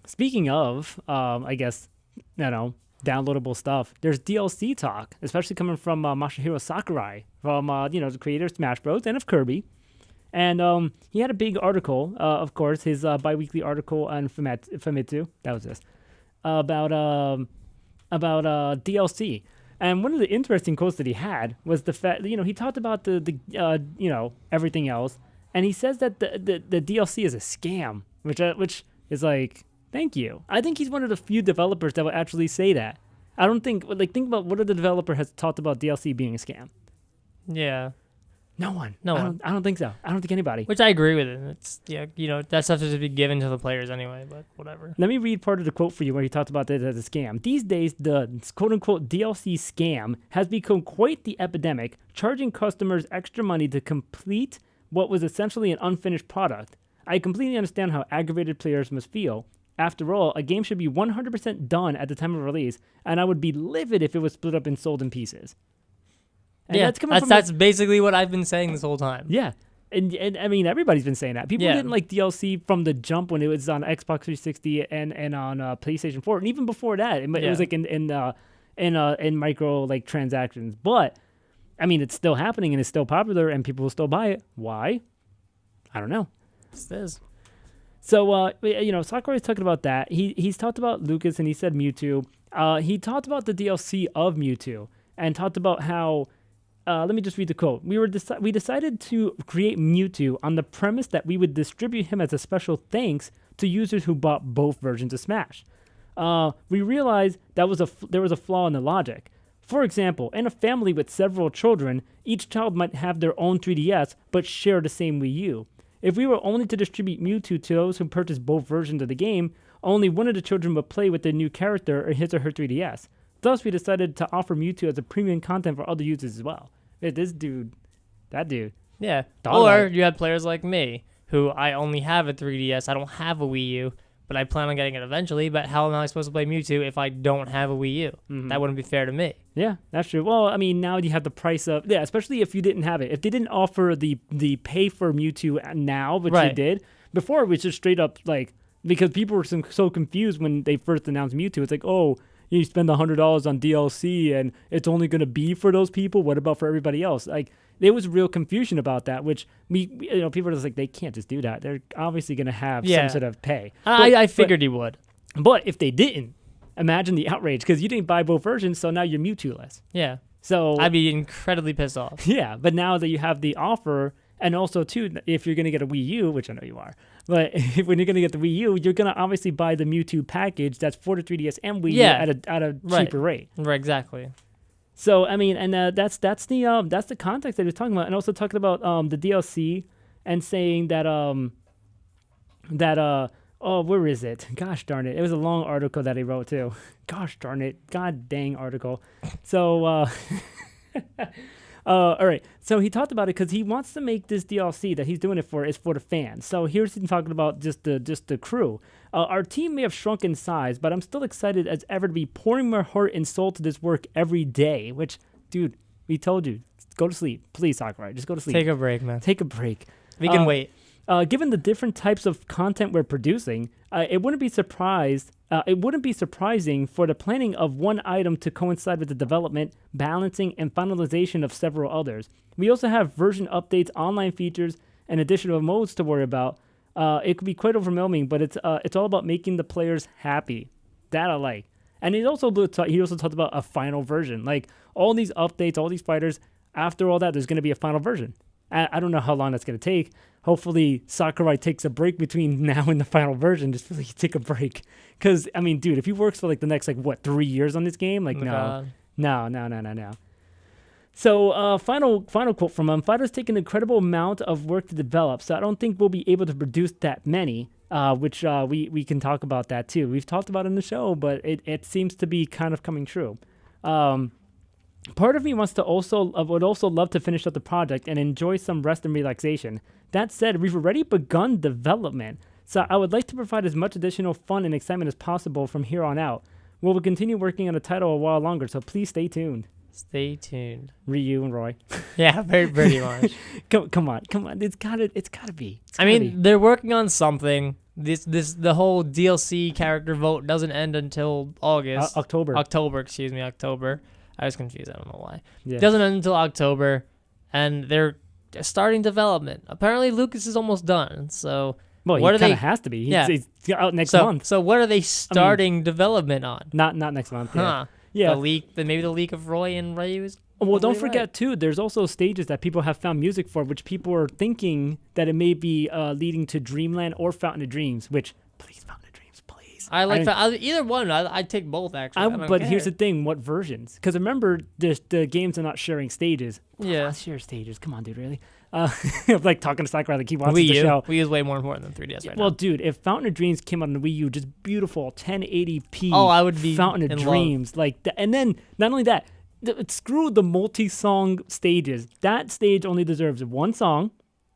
Speaking of, I guess, downloadable stuff. There's DLC talk, especially coming from Masahiro Sakurai, from the creator of Smash Bros. And of Kirby. And he had a big article, of course, his biweekly article on Famitsu. That was this about DLC. And one of the interesting quotes that he had was the fact, he talked about the everything else, and he says that the DLC is a scam, which is like, thank you. I think he's one of the few developers that would actually say that. I don't think about what other developer has talked about DLC being a scam. Yeah. No one. No one. I don't think so. I don't think anybody. Which I agree with it. It's that stuff is to be given to the players anyway, but whatever. Let me read part of the quote for you where he talked about it as a scam. These days, the quote-unquote DLC scam has become quite the epidemic, charging customers extra money to complete what was essentially an unfinished product. I completely understand how aggravated players must feel. After all, a game should be 100% done at the time of release, and I would be livid if it was split up and sold in pieces. And yeah, that's basically what I've been saying this whole time. Yeah. And I mean, everybody's been saying that. People didn't like DLC from the jump when it was on Xbox 360 and on PlayStation 4, and even before that, it was like in micro like transactions. But I mean, it's still happening and it's still popular, and people will still buy it. Why? I don't know. It is. So Sakurai's talking about that. He's talked about Lucas, and he said Mewtwo. He talked about the DLC of Mewtwo and talked about how. Let me just read the quote. We decided to create Mewtwo on the premise that we would distribute him as a special thanks to users who bought both versions of Smash. We realized there was a flaw in the logic. For example, in a family with several children, each child might have their own 3DS but share the same Wii U. If we were only to distribute Mewtwo to those who purchased both versions of the game, only one of the children would play with their new character or his or her 3DS. Thus, we decided to offer Mewtwo as a premium content for other users as well. That dude. Yeah. Or you have players like me, who I only have a 3DS. I don't have a Wii U, but I plan on getting it eventually. But how am I supposed to play Mewtwo if I don't have a Wii U? Mm-hmm. That wouldn't be fair to me. Yeah, that's true. Well, I mean, now you have the price of... Yeah, especially if you didn't have it. If they didn't offer the pay for Mewtwo now, which they did, before it was just straight up like... Because people were so confused when they first announced Mewtwo. It's like, oh... You spend $100 on DLC and it's only going to be for those people. What about for everybody else? Like, there was real confusion about that, which people are just like, they can't just do that. They're obviously going to have some sort of pay. I figured he would. But if they didn't, imagine the outrage because you didn't buy both versions, so now you're Mewtwo-less. Yeah. So I'd be incredibly pissed off. Yeah, but now that you have the offer, and also too, if you're going to get a Wii U, which I know you are, but when you're going to get the Wii U, you're going to obviously buy the Mewtwo package that's for the 3DS and Wii U at a cheaper rate. Right, exactly. So I mean, and that's the context that he's talking about, and also talking about the DLC and saying that where is it? Gosh darn it! It was a long article that he wrote too. Gosh darn it! God dang article. So. All right. So he talked about it because he wants to make this DLC that he's doing it for is for the fans. So here's him talking about just the crew. Our team may have shrunk in size, but I'm still excited as ever to be pouring my heart and soul to this work every day. Which, dude, we told you, go to sleep, please, Sakurai. Just go to sleep. Take a break, man. Take a break. We can wait. Given the different types of content we're producing, it wouldn't be surprising for the planning of one item to coincide with the development, balancing, and finalization of several others. We also have version updates, online features, and additional modes to worry about. It could be quite overwhelming, but it's all about making the players happy. That I like. And he also talked about a final version. Like all these updates, all these fighters. After all that, there's going to be a final version. I don't know how long that's going to take. Hopefully, Sakurai takes a break between now and the final version. Just really take a break. Because, I mean, dude, if he works for like the next, 3 years on this game? Like, no. So, final quote from him. Fighters take an incredible amount of work to develop, so I don't think we'll be able to produce that many, which we can talk about that too. We've talked about it in the show, but it seems to be kind of coming true. Part of me would also love to finish up the project and enjoy some rest and relaxation. That said, we've already begun development, so I would like to provide as much additional fun and excitement as possible from here on out. We'll continue working on the title a while longer, so please stay tuned. Stay tuned. Ryu and Roy. Yeah, pretty much. Come on. It's gotta be. They're working on something. the whole DLC character vote doesn't end until August. October. October. I was confused. I don't know why. Yeah. It doesn't end until October, and they're starting development. Apparently, Lucas is almost done. So, Well, what he are kind they? of has to be. Yeah. He's out next month. So what are they starting development on? Not next month. Yeah. Huh? Yeah. Maybe the leak of Roy and Ryu is. Well, don't probably forget right. too. There's also stages that people have found music for, which people are thinking that it may be leading to Dreamland or Fountain of Dreams. Which, please, Fountain of Dreams, please. I like either one. I'd take both actually. I don't But care. here's the thing: what versions? Because remember, the games are not sharing stages. Yeah. Let's share stages. Come on, dude. Really? Like talking to Sakurai, like he watches Wii the U. show. Wii U is way more important than 3DS right Well, now. dude, if Fountain of Dreams came out on the Wii U, just beautiful 1080p. Oh, I would be Fountain of in Dreams, and then not only that, screw the multi-song stages. That stage only deserves one song,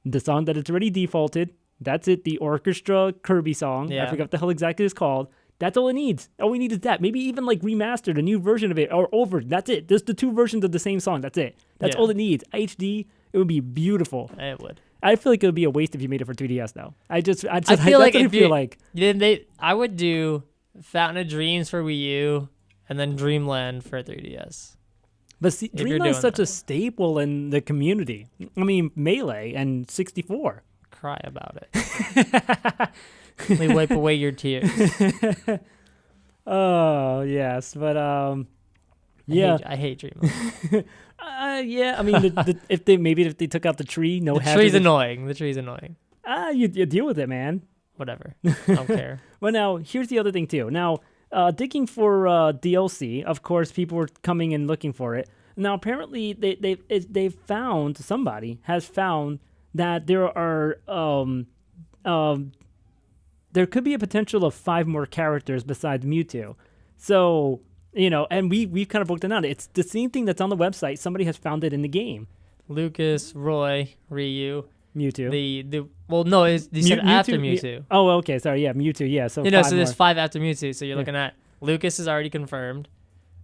the song that it's already defaulted. That's it, the orchestra Kirby song. I Yeah. forgot what the hell exactly it's called. That's all it needs. All we need is that. Maybe even like remastered, a new version of it, or over. That's it. There's the two versions of the same song. That's it. That's Yeah. all it needs. HD. It would be beautiful. It would. I feel like it would be a waste if you made it for 3DS though. I feel like that's what I feel like. I would do Fountain of Dreams for Wii U and then Dreamland for 3DS. But see, you're Dreamland's doing such a staple in the community. I mean, Melee and 64. Cry about it. Let me wipe away your tears. Oh yes, but yeah, I hate Dreamland. yeah. I mean, if they took out the tree, no The tree's annoying. The tree's annoying. You deal with it, man. Whatever. I don't care. Well, now here's the other thing too. Now, digging for DLC, of course, people were coming and looking for it. Now, apparently, somebody has found that there are there could be a potential of 5 more characters besides Mewtwo. So, and we've kind of broken down. It's the same thing that's on the website. Somebody has found it in the game. Lucas, Roy, Ryu, Mewtwo. you said after Mewtwo. Oh, okay. Sorry. Yeah, Mewtwo. Yeah. So, So 5 there's more. 5 after Mewtwo. So you're looking at Lucas is already confirmed.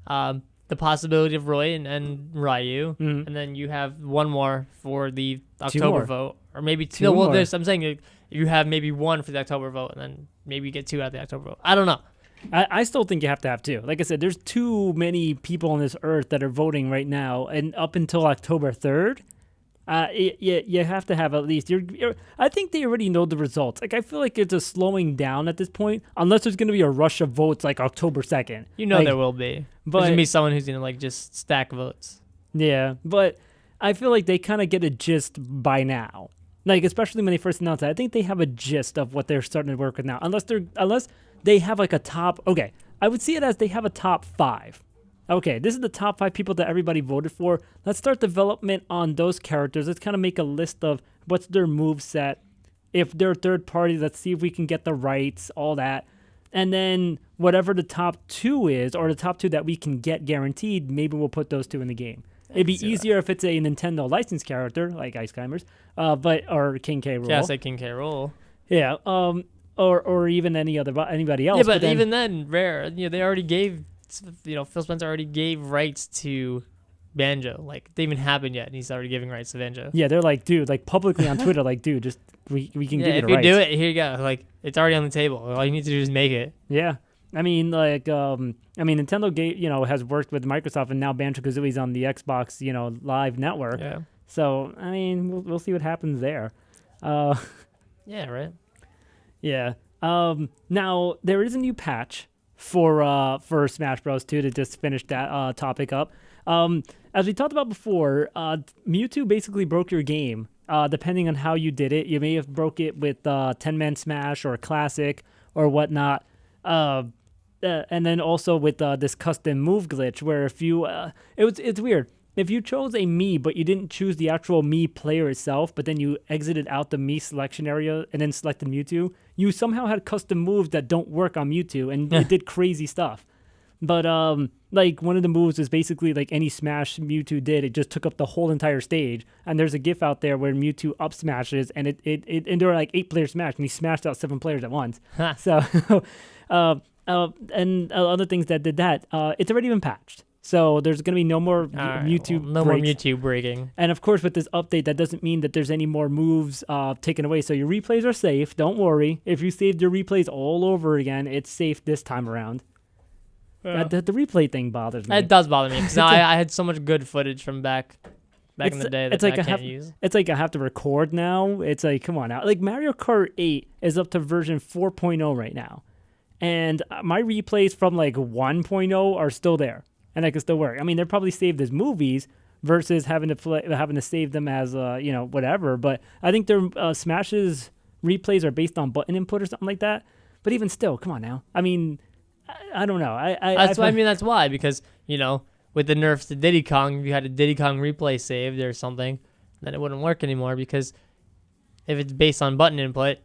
The possibility of Roy and Ryu, and then you have one more for the October more. vote, or maybe two. Two No, well, more. I'm saying you have maybe one for the October vote, and then maybe you get 2 out of the October vote. I don't know. I still think you have to have 2. Like I said, there's too many people on this earth that are voting right now, and up until October 3rd, you have to have at least. I think they already know the results. Like I feel like it's a slowing down at this point, unless there's going to be a rush of votes like October 2nd. There will be. But There's gonna be someone who's gonna just stack votes. yeah, but I feel like they kind of get a gist by now. Like especially when they first announced it, I think they have a gist of what they're starting to work with now. Unless they have like a top. Okay, I would see it as they have a top 5. Okay, this is the top 5 people that everybody voted for. Let's start development on those characters. Let's kind of make a list of what's their move set. If they're third party, let's see if we can get the rights, all that. And then whatever the top 2 is, or the top 2 that we can get guaranteed, maybe we'll put those 2 in the game. It'd be easier if it's a Nintendo licensed character, like Ice Climbers, or King K. Rool. Yeah, say King K. Rool. Yeah, or even anybody else. Yeah, but even then, Rare, they already gave, Phil Spencer already gave rights to Banjo. Like, they even happened yet, and he's already giving rights to Banjo. Yeah, they're like, dude, like publicly on Twitter, like, dude, just we can give you the if rights. you do it, here you go. Like, it's already on the table. All you need to do is make it. Yeah. I mean, Nintendo has worked with Microsoft, and now Banjo-Kazooie's on the Xbox, Live network. Yeah. So, I mean, we'll see what happens there. Yeah, right. Yeah. Now there is a new patch for Smash Bros. 2 to just finish that topic up. As we talked about before, Mewtwo basically broke your game. Depending on how you did it, you may have broke it with 10-man Smash or Classic or whatnot. And then also with this custom move glitch, where if you, it's weird. If you chose a Mii, but you didn't choose the actual Mii player itself, but then you exited out the Mii selection area and then selected Mewtwo, you somehow had custom moves that don't work on Mewtwo, and it did crazy stuff. But like one of the moves is basically like any smash Mewtwo did, it just took up the whole entire stage. And there's a GIF out there where Mewtwo up smashes, and and there were like 8 players smashed, and he smashed out 7 players at once. So, and other things that did that, it's already been patched. So there's going to be no more Alright, Mewtwo well, no more breaks. Mewtwo breaking. And of course, with this update, that doesn't mean that there's any more moves taken away. So your replays are safe. Don't worry. If you saved your replays all over again, it's safe this time around. The replay thing bothers me. It does bother me because I had so much good footage from back in the day that I can't use. It's like I have to record now. It's like, come on now. Like Mario Kart 8 is up to version 4.0 right now. And my replays from like 1.0 are still there. And I can still work. I mean, they're probably saved as movies versus having to save them as whatever. But I think their Smash's replays are based on button input or something like that. But even still, come on now. I mean, I don't know. That's why because with the nerfs to Diddy Kong, if you had a Diddy Kong replay saved or something, then it wouldn't work anymore because if it's based on button input,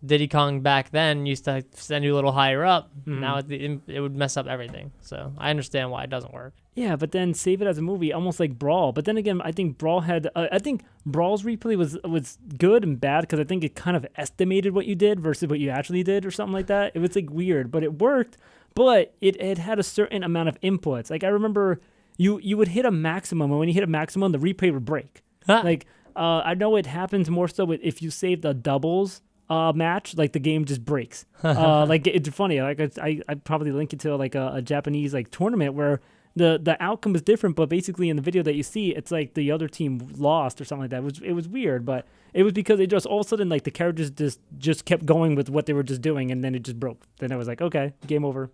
Diddy Kong back then used to send you a little higher up. Mm-hmm. Now it would mess up everything. So I understand why it doesn't work. Yeah, but then save it as a movie, almost like Brawl. But then again, I think Brawl's replay was good and bad because I think it kind of estimated what you did versus what you actually did or something like that. It was like weird, but it worked. But it had a certain amount of inputs. Like I remember you would hit a maximum, and when you hit a maximum, the replay would break. Like I know it happens more so if you save the doubles match, like the game just breaks. Like it's funny. Like I'd probably link it to like a Japanese like tournament where the outcome was different, but basically in the video that you see, it's like the other team lost or something like that. It was weird, but it was because it just all of a sudden like the characters just kept going with what they were just doing, and then it just broke. Then I was like, okay, game over.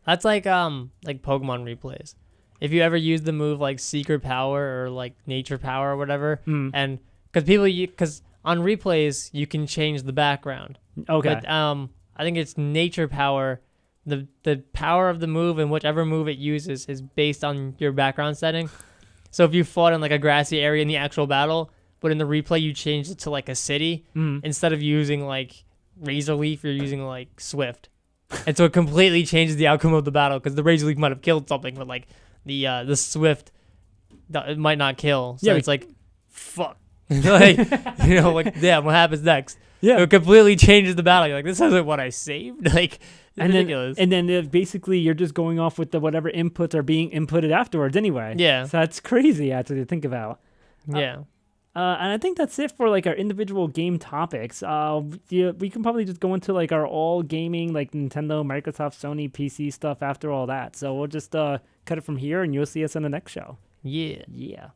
That's like Pokemon replays. If you ever use the move like Secret Power or like Nature Power or whatever, and because on replays you can change the background. Okay. But I think it's Nature Power. The power of the move and whichever move it uses is based on your background setting. So if you fought in like a grassy area in the actual battle, but in the replay you changed it to like a city, instead of using like Razor Leaf, you're using like Swift. And so it completely changes the outcome of the battle because the Razor Leaf might have killed something, but like the Swift, it might not kill. So it's like, fuck. Like, like, damn, what happens next? Yeah. It completely changes the battle. You're like, this isn't what I saved. Like, ridiculous. And then basically you're just going off with whatever inputs are being inputted afterwards anyway. Yeah. So that's crazy actually to think about. Yeah. And I think that's it for like our individual game topics. We can probably just go into like our all gaming, like Nintendo, Microsoft, Sony, PC stuff after all that. So we'll just cut it from here, and you'll see us on the next show. Yeah. Yeah.